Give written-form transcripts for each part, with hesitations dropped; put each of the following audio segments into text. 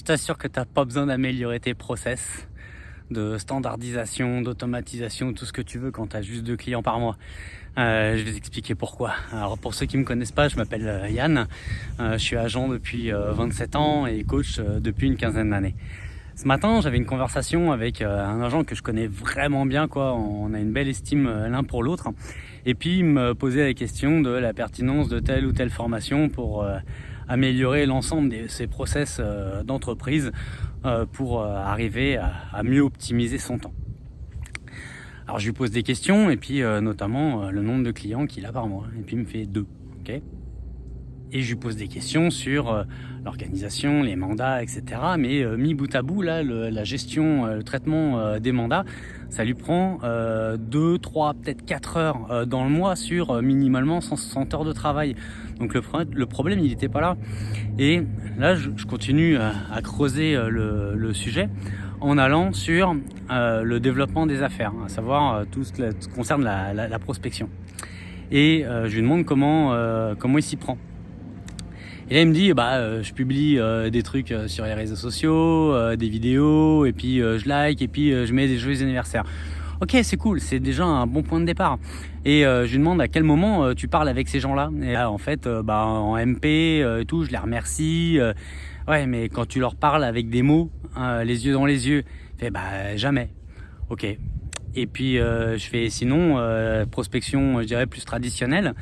Je t'assure que tu n'as pas besoin d'améliorer tes process, de standardisation, d'automatisation, tout ce que tu veux quand tu as juste 2 clients par mois. Je vais t'expliquer pourquoi. Alors pour ceux qui me connaissent pas, je m'appelle Yann, je suis agent depuis 27 ans et coach depuis une quinzaine d'années. Ce matin, j'avais une conversation avec un agent que je connais vraiment bien, quoi. On a une belle estime l'un pour l'autre. Et puis il me posait la question de la pertinence de telle ou telle formation pour améliorer l'ensemble de ses process d'entreprise pour arriver à mieux optimiser son temps. Alors je lui pose des questions et puis notamment le nombre de clients qu'il a par mois. Et puis il me fait 2. Okay, et je lui pose des questions sur l'organisation, les mandats, etc. Mais mis bout à bout, là, la gestion, le traitement des mandats, ça lui prend 2, 3, peut-être 4 heures dans le mois sur minimalement 160 heures de travail. Donc le problème, il n'était pas là. Et là, je continue à creuser le sujet en allant sur le développement des affaires, à savoir tout ce qui concerne la prospection. Et je lui demande comment il s'y prend. Et là il me dit je publie des trucs sur les réseaux sociaux, des vidéos, et puis je like, et puis je mets des joyeux anniversaires. Ok, c'est cool, c'est déjà un bon point de départ. Et je lui demande à quel moment tu parles avec ces gens-là. Et là en fait en MP et tout, je les remercie. Ouais, mais quand tu leur parles avec des mots, les yeux dans les yeux, il fait jamais. Ok. Et puis je fais sinon prospection, je dirais plus traditionnelle.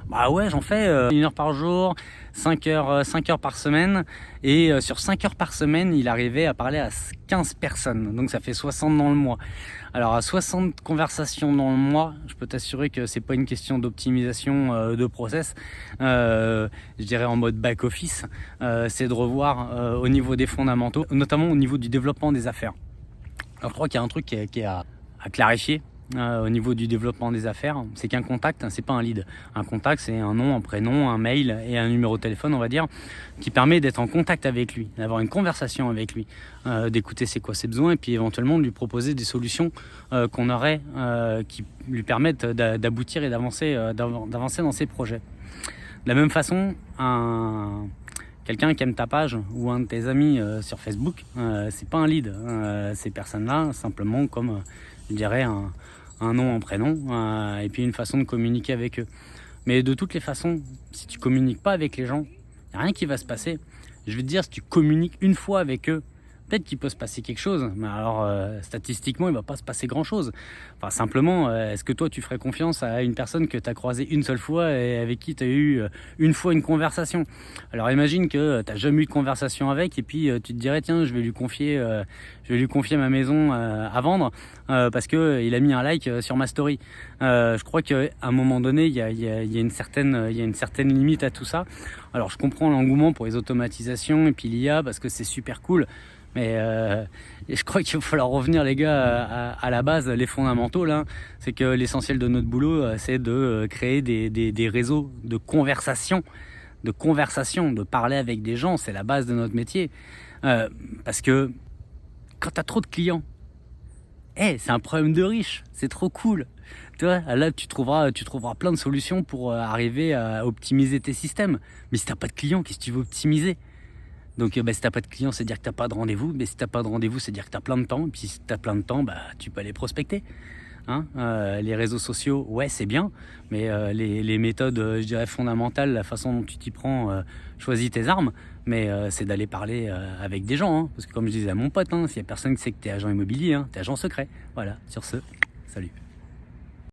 Bah ouais, j'en fais 1 heure par jour, 5 heures par semaine. Et sur 5 heures par semaine, il arrivait à parler à 15 personnes. Donc ça fait 60 dans le mois. Alors à 60 conversations dans le mois, je peux t'assurer que c'est pas une question d'optimisation de process. Je dirais en mode back office, c'est de revoir au niveau des fondamentaux, notamment au niveau du développement des affaires. Alors je crois qu'il y a un truc qui est à clarifier au niveau du développement des affaires, c'est qu'un contact, c'est pas un lead. Un contact, c'est un nom, un prénom, un mail et un numéro de téléphone, on va dire, qui permet d'être en contact avec lui, d'avoir une conversation avec lui, d'écouter c'est quoi ses besoins et puis éventuellement de lui proposer des solutions qu'on aurait qui lui permettent d'aboutir et d'avancer dans ses projets. De la même façon, quelqu'un qui aime ta page ou un de tes amis sur Facebook, c'est pas un lead. Ces personnes-là, simplement comme je dirais un nom, un prénom, et puis une façon de communiquer avec eux. Mais de toutes les façons, si tu communiques pas avec les gens, il n'y a rien qui va se passer. Je vais te dire, si tu communiques une fois avec eux, peut-être qu'il peut se passer quelque chose, mais alors statistiquement, il ne va pas se passer grand-chose. Enfin, simplement, est-ce que toi, tu ferais confiance à une personne que tu as croisée une seule fois et avec qui tu as eu une fois une conversation? Alors imagine que tu n'as jamais eu de conversation avec et puis tu te dirais, tiens, je vais lui confier ma maison à vendre parce qu'il a mis un like sur ma story. Je crois qu'à un moment donné, il y a une certaine limite à tout ça. Alors je comprends l'engouement pour les automatisations et puis l'IA parce que c'est super cool. Mais je crois qu'il va falloir revenir, les gars, à la base, les fondamentaux là. C'est que l'essentiel de notre boulot, c'est de créer des réseaux de conversation, de parler avec des gens. C'est la base de notre métier. Parce que quand tu as trop de clients, c'est un problème de riche. C'est trop cool. Tu vois, là, tu trouveras plein de solutions pour arriver à optimiser tes systèmes. Mais si tu n'as pas de clients, qu'est-ce que tu veux optimiser? Donc si t'as pas de clients, c'est dire que t'as pas de rendez-vous. Mais si t'as pas de rendez-vous, c'est dire que t'as plein de temps. Et puis si t'as plein de temps, tu peux aller prospecter. Les réseaux sociaux, ouais, c'est bien. Mais les méthodes, je dirais fondamentales, la façon dont tu t'y prends, choisis tes armes. Mais c'est d'aller parler avec des gens. Parce que comme je disais à mon pote, s'il y a personne qui sait que t'es agent immobilier, t'es agent secret. Voilà, sur ce, salut.